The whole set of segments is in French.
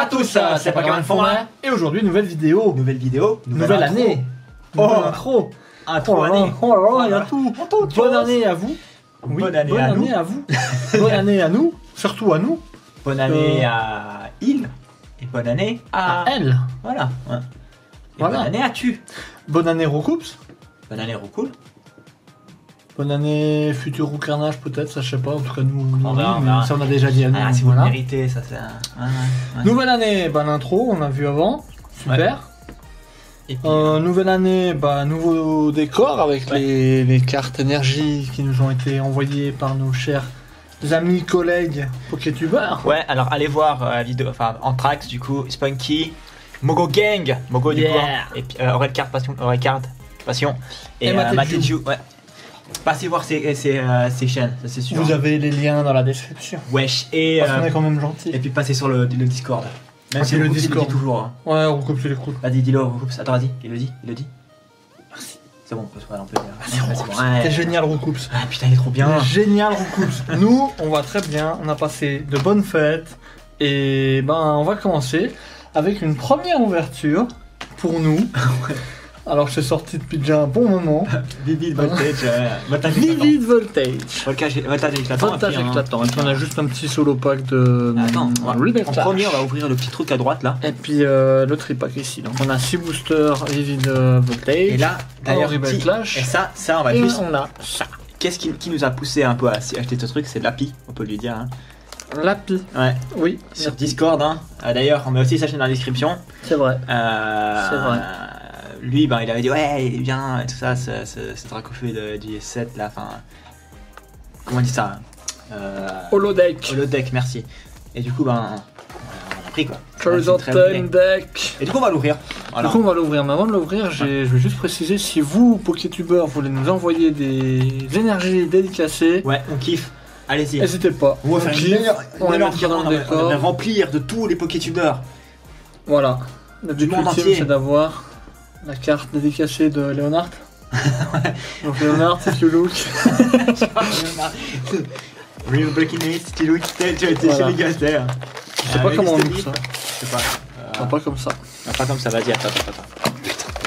à tous, c'est Pokémon de fond là. Et aujourd'hui, nouvelle vidéo. Nouvelle année. Nouvelle intro. Intro année. Oh là là, il y a tout. Bonne année à vous. Oui, Bonne année à vous. Bonne année à nous. Surtout à nous. Bonne année à il. Et bonne année À elle. Voilà. Ouais. Et Voilà. bonne année à tu. Bonne année Roucoups. Bonne année Roucool. Bonne année futur Roucarnage peut-être, ça je sais pas. En tout cas nous, On verra, mais on verra. ça on a déjà dit à nous. Ah, si vous voilà. le méritez, ça c'est un... Ouais. Nouvelle année, bah l'intro, on a vu avant. Super. Ouais. Et puis, Nouvelle année, bah nouveau décor avec Ouais. les cartes énergie qui nous ont été envoyées par nos chers amis, collègues Pokétubers. ouais, alors allez voir la vidéo, enfin Anthrax du coup, Spunky, Mogo Gang, Mogo du coup, Yeah. hein. Et puis Aurel Card Passion, et Et Mateju. Mateju, ouais. Passez voir ses chaînes, ça c'est sûr. Vous avez les liens dans la description. Wesh, et Parce qu'on est quand même gentil. puis passez sur le Discord. Même Ah, si le Roucoups, il Discord. dit toujours. Hein. Ouais, Roucoups il est cool. Vas-y, dis-le, Roucoups. Attends, vas-y, il le dit. Merci. C'est bon, on peut dire. Merci Ouais, Roucoups. c'est bon, ouais. T'es génial Roucoups. Ah putain, il est trop bien. Génial Roucoups. Nous, on va très bien. On a passé de bonnes fêtes. Et ben, on va commencer avec une première ouverture pour nous. Alors que c'est sorti depuis déjà un bon moment. Vivid Voltage. Vivid Voltage. Voltage éclatant. Voltage et puis, éclatant. Et puis on a juste un petit solo pack de. Attends, Rebel en Clash. premier, on va ouvrir le petit truc à droite là. Et puis le tripack ici. Donc on a 6 boosters Vivid Voltage. Et là, d'ailleurs, Rebel Clash. et ça, on va Et juste. on a ça. Qu'est-ce qui nous a poussé un peu à acheter ce truc? C'est l'API, on peut lui dire. Hein. Lapi. Ouais. Oui. Sur Discord. Hein. D'ailleurs, on met aussi sa chaîne dans la description. C'est vrai. C'est vrai. Lui, ben, il avait dit ouais, viens, et tout ça, ce Dracofeu du S7 là, enfin. Comment on dit ça? Holodeck. Holodeck, merci. Et du coup, ben, on a pris quoi. Charizard C'est très Time bien. Deck. Et du coup, on va l'ouvrir. Voilà. Du coup, on va l'ouvrir. Mais avant de l'ouvrir, je vais juste préciser si vous, Pokétubers, voulez nous envoyer des énergies dédicacées, Ouais, on kiffe. Allez-y. n'hésitez pas. On va faire kiffe, une meilleure, on les mettra dans le on va décor. remplir de tous les Pokétubers. Voilà. Le but monde ultime, entier. c'est d'avoir la carte dédicacée de Léonard. Donc Léonard, c'est you look. Real Breaking News, tu as été Voilà. chez les gars, d'ailleurs. Je sais pas comment on look ça. Je sais pas. Non, pas comme ça. Pas comme ça, vas-y, attends.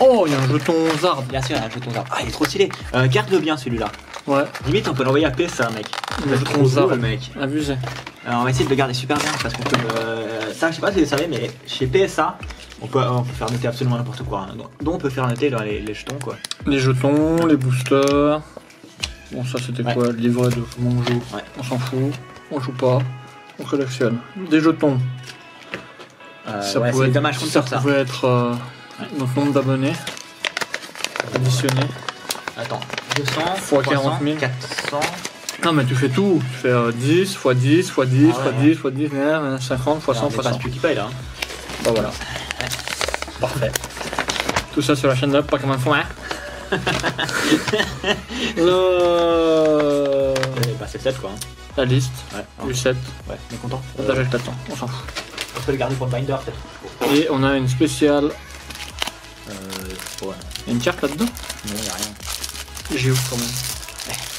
Oh, il y a un jeton Zard. Bien sûr, il y a un jeton d'arbre. Ah, il est trop stylé. Garde-le bien celui-là. Ouais, Limite, on peut l'envoyer à PSA, mec. le C'est jeton trop Zard. beau, mec. Abusé. Alors, on va essayer de le garder super bien parce qu'on peut. Ça, je sais pas si vous savez, mais chez PSA, on peut faire noter absolument n'importe quoi. Hein. Donc, on peut faire noter les jetons, quoi. Les jetons, les boosters. Bon, ça c'était Ouais. quoi? Le livret de comment on joue. Ouais. On s'en fout. On joue pas. On collectionne. Des jetons. Ça ouais, pouvait c'est être, dommage qu'on sort ça. pouvait être notre nombre d'abonnés. Additionné. Attends, 200 Fois 40 000. 400. Non, mais tu fais tout. Tu fais 10 x 10 x 10 x Ah ouais, 10 x 10, 50 x 100 On x dépasse 100. plus qui paye là. Hein. Bah voilà. Parfait. Tout ça sur la chaîne de Pokémon Fond. Bah, c'est 7 quoi. Hein. La liste Ouais, du 7. ouais, on est content. Partage avec l'attente. On s'en fout. On peut le garder pour le binder peut-être. Et on a une spéciale. Ouais. Il y a une carte là-dedans? Non, y'a rien. J'ai où quand même?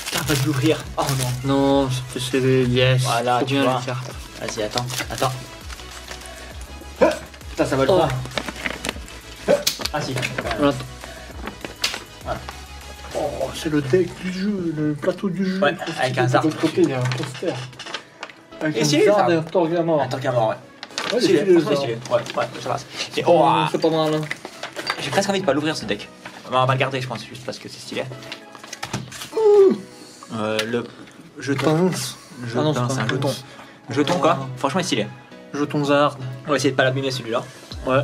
Putain, pas de l'ouvrir. Oh non. Non, c'était scellé. Yes. Voilà, Trop tu bien vois. les cartes. Vas-y, attends. Putain, ça va le Oh. faire. Ah si. Voilà. Voilà. Oh, c'est le deck du jeu, le plateau du jeu. Ouais, avec un Zard. De l'autre côté, il y a un poster. Avec Et un si, Zard Zard. et un Torgamore. Attends, Gamor, ouais. Ouais, Stylé, c'est franchement, stylé. Ouais, ça passe. Et oh, Oh, c'est pas mal. Hein. j'ai presque envie de pas l'ouvrir ce deck. On va le garder, je pense, juste parce que c'est stylé. Le jeton. Pince. Le Ah non, jeton, c'est c'est pas un un jeton. pince. Jeton quoi. Franchement, il est stylé. Jeton Zard. On va essayer de pas l'abîmer celui-là. Ouais.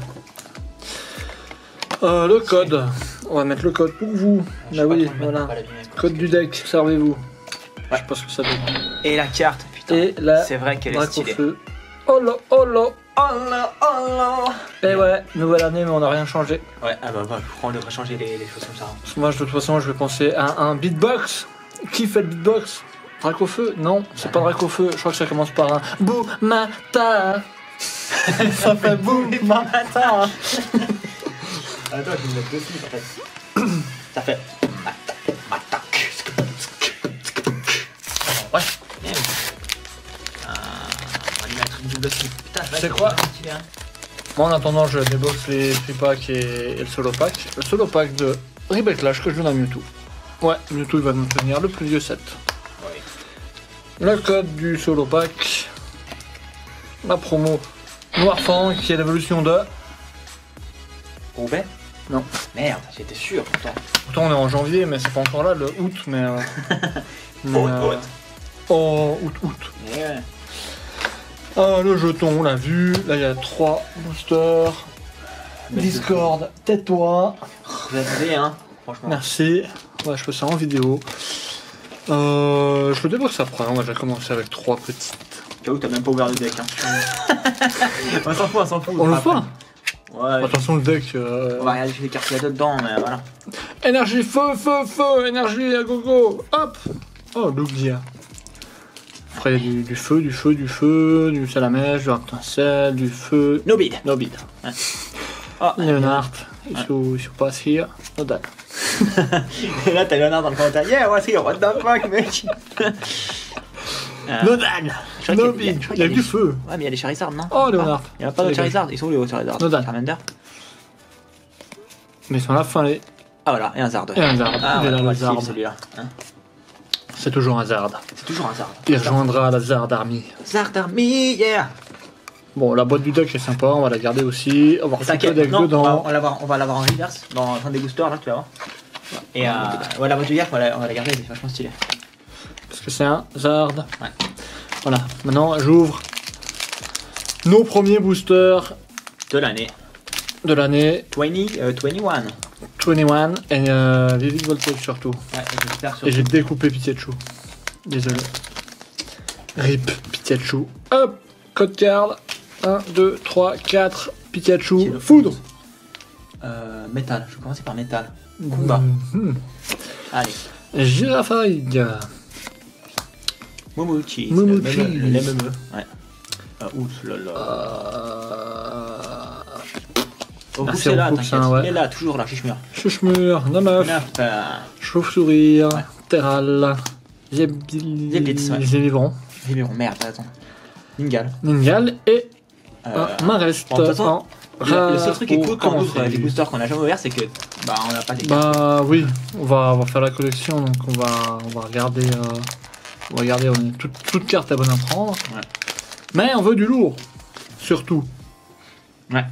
Le code. On va mettre le code pour vous. Bah oui, voilà. Code du deck, servez-vous. Je sais pas ce que ça donne. Et la carte, putain. Et la C'est vrai qu'elle est stylée. Dracofeu. Oh là, oh là. Oh là, oh là. Et ouais, nouvelle année, mais on n'a rien changé. Ouais, ah bah, on devrait changer les choses comme ça. Hein. Parce que moi, de toute façon, je vais penser à un beatbox. Qui fait le beatbox? Dracofeu? Non, c'est pas Dracofeu. Je crois que ça commence par un Boumata. Ça fait Boumata. Attends, je vais me mettre dessus en fait. Ça fait. Ouais. On va lui mettre une double slip. Putain, C'est quoi? Stylé, hein. Moi en attendant je déboxe les free-packs et le solo pack. Le solo pack de Rebel Clash que je donne à Mewtwo. Ouais, Mewtwo il va nous tenir le plus vieux set. Oui. Le code du solo pack. La promo Noirfang qui est l'évolution de... Roubaix? Non. Merde, j'étais sûr pourtant. Pourtant on est en janvier mais c'est pas encore là le août mais... Août. Oh, août. Ouais. Ah, le jeton, on l'a vu. Là, il y a 3 boosters. Discord, tais-toi. Vous avez hein, franchement. Merci. Ouais, je fais ça en vidéo. Je le débloque après. On va déjà commencer avec 3 petites. J'avoue que t'as même pas ouvert le deck. Hein. On s'en fout, on s'en fout. On le fait. Ouais. Attention, le deck. On va regarder les cartes qu'il y a dedans, mais voilà. Énergie, feu. Énergie, à gogo. Hop. Oh, l'oublia. Après, il y a du feu, du salamèche, du raptincelle, du feu. No bid. Ouais. Oh, Leonard, il se passe here. Nodal. Et là, t'as Leonard dans le commentaire. Yeah, what's here? What the fuck, mec? Nodal. No bid. Il y a du feu. Ouais, mais il y a des Charizard, non? Oh, Leonard. Il y en a pas de Charizard. Ils sont où les Charizard? Nodal. Charmander. Mais ils sont à la fin, les. Ah voilà, et un Zard. Et un Zard. Ah, Il est là, ouais, le Zard. celui-là. Hein, C'est toujours un Zard. c'est toujours un Zard. Il rejoindra la Zard Army. Zard Army, yeah! Bon, la boîte du deck est sympa, on va la garder aussi. On va Et refaire le t'inquiète, deck non, dedans. on va l'avoir en reverse dans un des boosters là, tu vas voir. Et ouais, la boîte de hier, on va la garder, elle est vachement stylée. Parce que c'est un Zard. Ouais. Voilà, maintenant j'ouvre nos premiers boosters De l'année. de l'année 21. 21 et Vivid Voltage surtout. Ouais, j'espère Et j'ai surtout. découpé Pikachu. Désolé. RIP Pikachu. Hop, code card. 1, 2, 3, 4. Pikachu. Foudre. Métal, je vais commencer par métal. Combat. Allez. Girafarig. Momochi. Momochi. Le lait meumeux. Ouais. Ouf, lol. Au Ah, coup, c'est c'est là, au coup, t'inquiète. ça, ouais. Il est là, toujours là, Chichemur. Chuchmur. Nameuf. Chauve-sourire. Ouais. Terral. Zéblitz, ouais. Zélivron. Vibron, merde, attends. Ningal. Ningal et Euh, Marest. bon, de toute façon, le seul truc qui est cool quand on comment ouvre c'est les boosters qu'on a jamais ouverts, c'est que bah on n'a pas des Bah oui, on va faire la collection, donc on va regarder. On va regarder, toute carte est bonne à prendre. Ouais. Mais on veut du lourd, surtout. Ouais.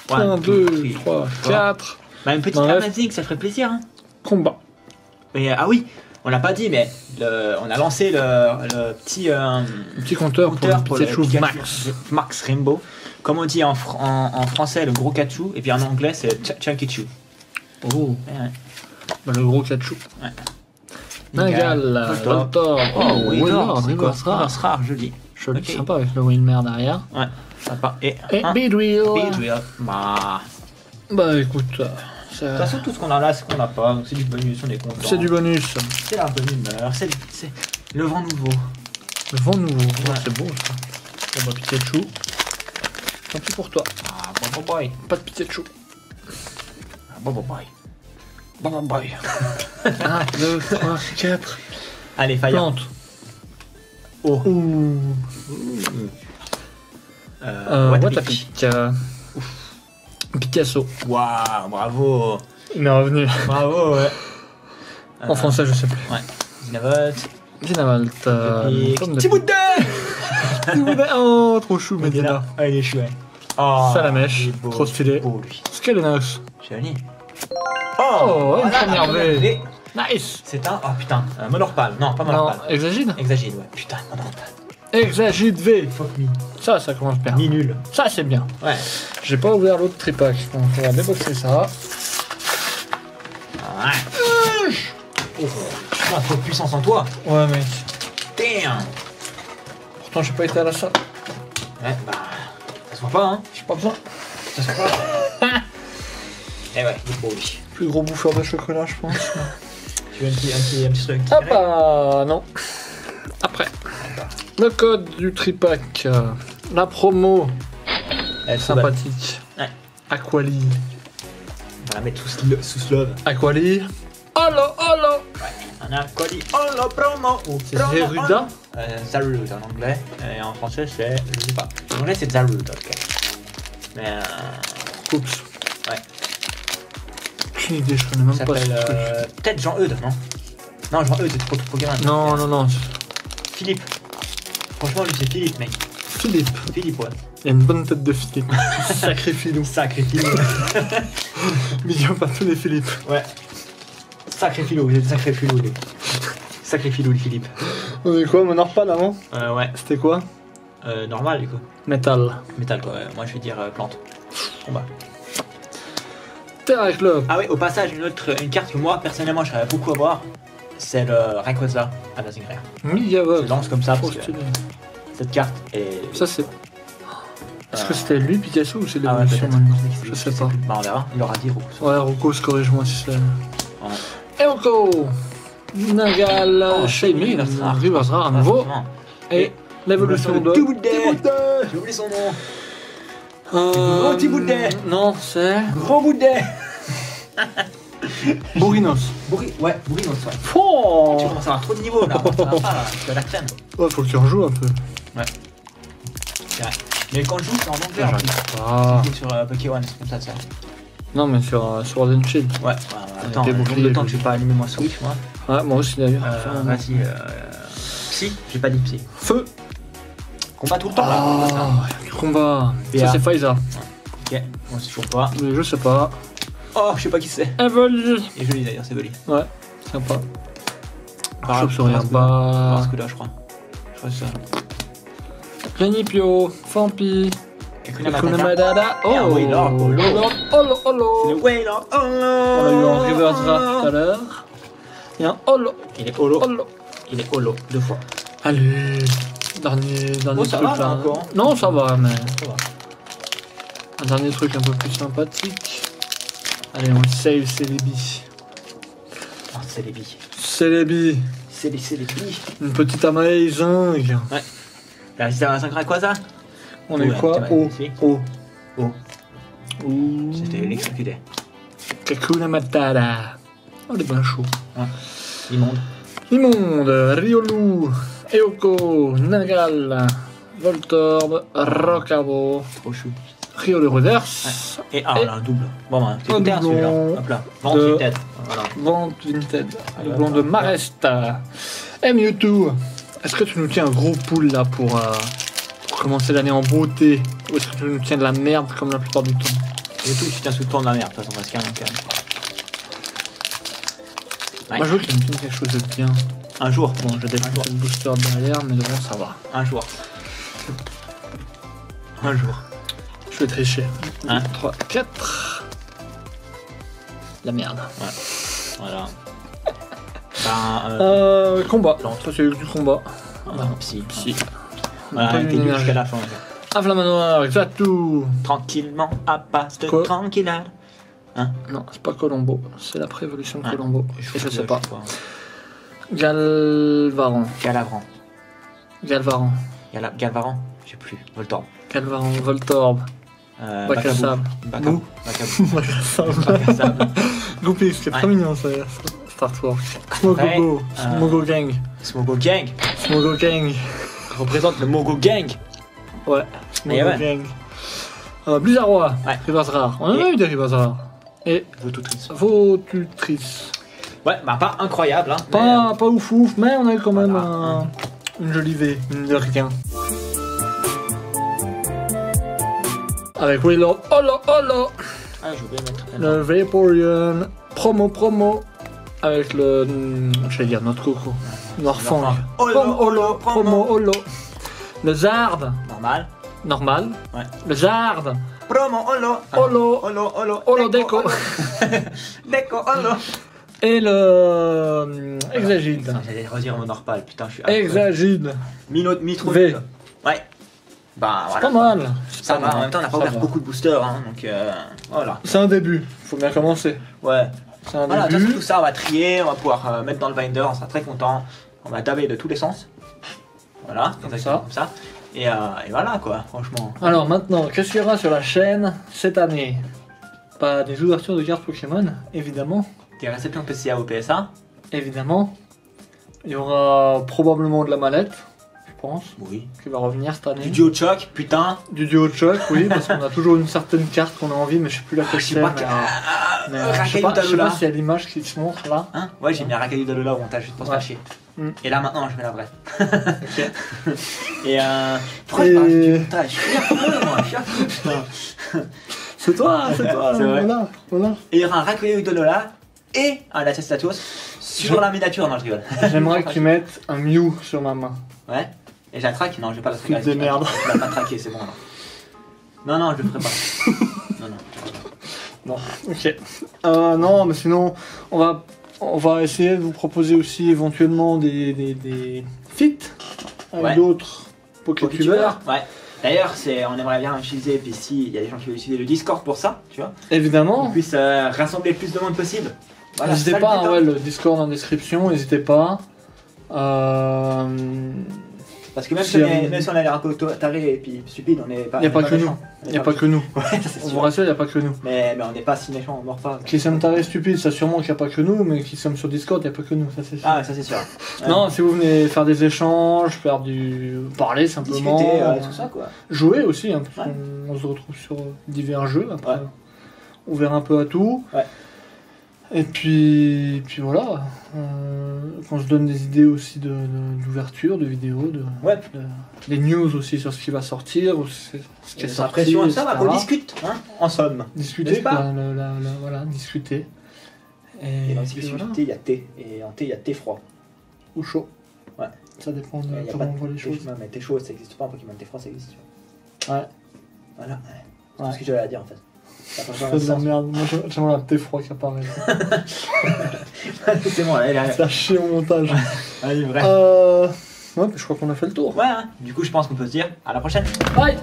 1, 2, 3, 4. Bah une petite Bref. Amazing, ça ferait plaisir. Hein. Combat. Mais ah oui, on l'a pas dit, mais on a lancé le petit Un petit compteur pour le Pikachu Max. Max Rainbow. Comme on dit en français, le gros Kachu, et puis en anglais, c'est Chunkichu. Oh, Ouais. bah, le gros Pikachu. Ouais. Ningal, Voltorb. Oh oui, Willard, c'est quoi? Reverse rare. Reverse rare, joli. Joli, Ok. sympa avec le Wilmer derrière. Ouais, sympa. Et Et Beedrill. Beedrill. Bah. Bah écoute, De toute façon, tout ce qu'on a là, c'est qu'on n'a pas, donc c'est du bonus, on est content. c'est du bonus. C'est la bonne humeur, c'est le vent nouveau. Le vent nouveau, Ouais. c'est beau ça. Bon bah Pikachu. Tant pis pour toi. Ah, bon boy. Pas de Pikachu. Ah, bon boy. Bon boy. 1, 2, 3, 4. Allez, Fire. Plante. Oh. Ouh. What a Watapic. Picasso. Waouh, bravo. Il est revenu. Bravo, ouais. En français, je sais plus. Ouais. Dinavolt. Dinavalt. Petit bout de dé. Oh, trop chou, Medina. Ah, il est chouette. Oh, Salamèche, il est beau, trop stylé. il est beau, lui. Skelenos. Joli. Oh, une voilà, première V. V. Nice. C'est un. Oh putain, un Monorpal. Non, pas Non, Monorpal. Exagide. Exagide, ouais. Putain, Monorpal. Exagide V. Fuck me. Ça commence bien. Ni nul. Ça, c'est bien. Ouais. J'ai pas ouvert l'autre tripack, donc on va déboxer ça. Ouais. Oh, putain, trop de puissance en toi. Ouais, mec. Damn. Pourtant, j'ai pas été à la salle. Ouais, bah. Ça se voit pas, hein. J'ai pas besoin. Ça se voit pas. Eh ouais, il est beau, lui. Plus gros bouffeur de chocolat, je pense. Tu veux un petit truc. Ah bah, non. Après. Le code du tripack. La promo. Elle est Sympathique. Ouais. Aquali. On va la mettre sous slove. Aquali. Holo, holo. On a un colis holo promo ou C'est promo Zeruda. Zarud en anglais et en français c'est je sais pas. En anglais c'est Zarud. Ok. Mais Oups. Ouais. Aucune idée, je connais il même pas ce s'appelle truc. peut-être Jean-Eudes, non? Non, Jean-Eudes, c'est trop gamin. Non, non, non. Philippe. Franchement, lui, c'est Philippe, mec. Philippe. Philippe, ouais. Il a une bonne tête de Philippe. Sacré filou. Sacré Philippe. Mais il n'y a pas tous les Philippe. Ouais. Sacré filou, vous êtes sacré filou, lui. Sacré filou, le Philippe. On est quoi, mon Orpal avant? Ouais. C'était quoi? Normal, du coup. Métal. Métal, quoi. Ouais. Moi, je vais dire plante. Combat. Terra Club. Ah oui, au passage, une carte que moi, personnellement, j'aimerais beaucoup avoir, c'est le Rayquaza Amazing Rare. Megavolt. Je lance comme ça Trop parce que stylé. cette carte est... Ça, c'est. Est-ce que c'était lui, Pikachu, ou c'est Ah ouais, l'évolution peut-être. maintenant? Je sais pas. Bah, on verra. Il aura dit Roku. Ouais, Rocco, corrige-moi si c'est. Ouais. Eoko Nagal, Oh, Shaming, Riversrar. Riversrar à nouveau. Exactement. Et l'évolution de. Tiboudet. J'ai oublié son nom. Gros petit boudet. Non, c'est. Gros boudet. Bourrinos. Ouais, Bourrinos, ouais. Oh Tu commences à avoir trop de niveaux là. Ça va pas, là. Je suis à la crème. Ouais, faut que tu rejoues un peu. C'est vrai. Mais quand je joue, c'est en anglais. en plus. Ah. Je joue sur Pokémon, c'est comme ça. Non, mais sur Sword and Shield. Ouais. Attends, T'es le nombre bouclier, de temps que je- j'ai pas allumé mon Switch, moi. Ouais, moi aussi d'ailleurs. Vas-y. Psy. J'ai pas dit psy. Feu. Combat tout le temps là. Ah, combat. Et Ça, à- c'est Faiza. Ok. Moi, c'est toujours pas. Mais je sais pas. Oh, je sais pas qui c'est. Evoli. Et joli d'ailleurs, c'est joli. Ouais, sympa. Par Je sais rien. Bah. Parce que là, je crois. Je crois que c'est ça. Renipio. Fampi. Kakuna Hakuna Matata. Matata. Et un Wailord. Olo. C'est le Wailord. Oh On a eu un Riversrar tout à l'heure. Et un Holo. Il est holo. Holo. Il est holo. 2 fois. Allez. Dernier Oh, ça truc va, là. encore, hein. Non, ça va, mais. Ça va. Un dernier truc un peu plus sympathique. Allez, on save Celebi. Oh, c'est les billes. Celebi. C'est les billes. Une petite amazing. Là, c'est un 5 Rayquaza. On est Ouais, quoi? t'as Oh. magnifique. Oh. Oh. Ouh. C'était l'exécuté. Kakuna Matata. Oh, les bains chauds. Immonde. Immonde, Riolu, Eoko, Nagal, Voltorb, Rockabo, Trop chou. Riolu Reverse, Et ah, Et- là, un double. Bon, bah, c'est Un super celui-là. doublon Hop là. Vente de- une tête. Voilà. Vente Vinted, doublon de Maresta, et Mewtwo. Est-ce que tu nous tiens un gros pool là pour commencer l'année en beauté, ou est-ce que tu nous tiens de la merde comme la plupart du temps? Et tout, tu tiens sous le temps de la merde, de toute façon, parce qu'il y a un calme. Ouais. Moi je veux qu'il me tienne quelque chose de bien. Un jour. Bon, j'ai des jour. boosters derrière, mais devant ça va. Un jour. Un jour. Je vais tricher. 1, Hein 3, 4. La merde. Voilà. Ben, Combat. Plante. Ça c'est du combat. psy. Si. Voilà, Pas il était une nul énergie. jusqu'à la fin. Inflamanoir, Xatu. Tranquillement, à passe de Quoi tranquillade. Non, c'est pas Colombo. C'est la prévolution de Ah. Colombo. Et je sais pas. quoi. Galvaran. Galavran. Galvaran. Galvaran. Je sais plus. Voltorb. Galvaran, Voltorb. Bacasab. Bacabou. Mou. Bacabou. Bacasab. Bacasab. Goupix, c'est très Ouais. mignon ça. Startwork. Smogogo. Smogo Gang. Smogo Gang. Smogo Gang. Représente le Mogo Gang. Ouais. Smogo Et ouais. Gang. Blizzardroid. Ouais. Riversrar. On en a eu des Riversrar. Et Votutrice. Votutrice. Ouais, bah pas incroyable, hein. Pas ouf ouf, mais on a eu quand même Voilà. une jolie V, une de rien. Avec Wailord, Holo Holo, Ah, je vais mettre. le Vaporeon, promo, avec le, j'allais dire notre coco, Norfang, Holo, promo Holo, le Zard, Normal. normal, Ouais. le Zard, Promo Holo. Holo, Holo. Holo Deco, Deco Holo. et le Exagide, J'allais redire mon Orpal, putain, je suis Exagide, Mitro. V. Ouais. Bah c'est voilà. pas mal. Ça va, en même temps, on n'a pas Ça ouvert va. beaucoup de boosters, hein, donc voilà. C'est un début, faut bien commencer. Ouais. C'est un Voilà, début. tout ça, on va trier, on va pouvoir mettre dans le binder, on sera très content. On va daber de tous les sens. Voilà, Comme exactement ça. comme ça. Et voilà quoi, franchement. Alors maintenant, qu'est-ce qu'il y aura sur la chaîne cette année? Pas des ouvertures de cartes Pokémon, évidemment. Des réceptions PCA au PSA. Évidemment. Il y aura probablement de la mallette. pense, Oui. qui va revenir cette année. Du duo choc, putain. Du duo choc, oui, parce qu'on a toujours une certaine carte qu'on a envie, mais je sais plus laquelle Je sais c'est. pas. Je sais pas s'il y a l'image qui se montre là. Hein, ouais, j'ai mis un Racaillou d'Alola au montage juste pour se Ouais. faire chier. Mm. Et là maintenant, je mets la vraie. Ok. Et pourquoi je parle du montage? Je suis affreux, moi, je suis affreux, putain. C'est toi, C'est vrai. voilà. Et il y aura un Racaillou d'Alola et un Latias Latios sur la miniature. Non, je rigole. J'aimerais que tu mettes un Mew sur ma main. Ouais. Et je la traque? Non, je vais pas la Foutre traquer. des merdes. Je vais pas traquer, c'est bon. Non, je le ferai pas. Non. Ok. Non, mais sinon, on va essayer de vous proposer aussi éventuellement des feats avec Ouais. d'autres Pokétubers. Ouais. D'ailleurs, on aimerait bien utiliser, puis si il y a des gens qui veulent utiliser le Discord pour ça, tu vois, Évidemment. qu'on puisse rassembler le plus de monde possible. Voilà, N'hésitez c'est ça, pas, le but, hein. ouais, le Discord en description, n'hésitez pas. Parce que même Si, si on a l'air un peu taré et puis stupide, on n'est pas. Il n'y a on est pas que nous. méchants. On Il est n'y a pas que nous. Ouais, ça, c'est On vous sûr. rassure, il n'y a pas que nous. Mais on n'est pas si méchants, on mord pas. Qui sommes tarés stupides, ça sûrement qu'il n'y a pas que nous, mais qui sommes sur Discord, il n'y a pas que nous, ça c'est sûr. Ah, ça c'est sûr. Ouais. Non, si vous venez faire des échanges, parler simplement, Discuter, tout ça quoi. jouer aussi, hein, parce Ouais. qu'on se retrouve sur divers jeux. Après, Ouais. on verra un peu à tout. Ouais. Et puis voilà, qu'on se donne des idées aussi d'ouverture, de vidéos, Ouais. des news aussi sur ce qui va sortir, ou ce qui est sorti, L'impression, ça va, etc. qu'on discute, hein, en somme. Discuter, N'est-ce pas quoi, voilà, discuter. Et dans le puis cycle voilà. thé, il y a thé. Et en thé, il y a thé froid. Ou chaud. Ouais. Ça dépend de Il y a comment pas on voit les thé- choses. Non, mais thé chaud, ça n'existe pas. En Pokémon, thé froid, ça existe. Tu vois. Ouais. Voilà. C'est Ouais. tout ce que j'avais à dire en fait. Ça a pas C'est besoin de la de merde. Moi, j'aimerais un thé froid qui apparaît. sens. C'est bon, allez, Ça chier au montage. allez, vrai. Ouais, je crois qu'on a fait le tour. Ouais, hein. Du coup, je pense qu'on peut se dire à la prochaine. Bye.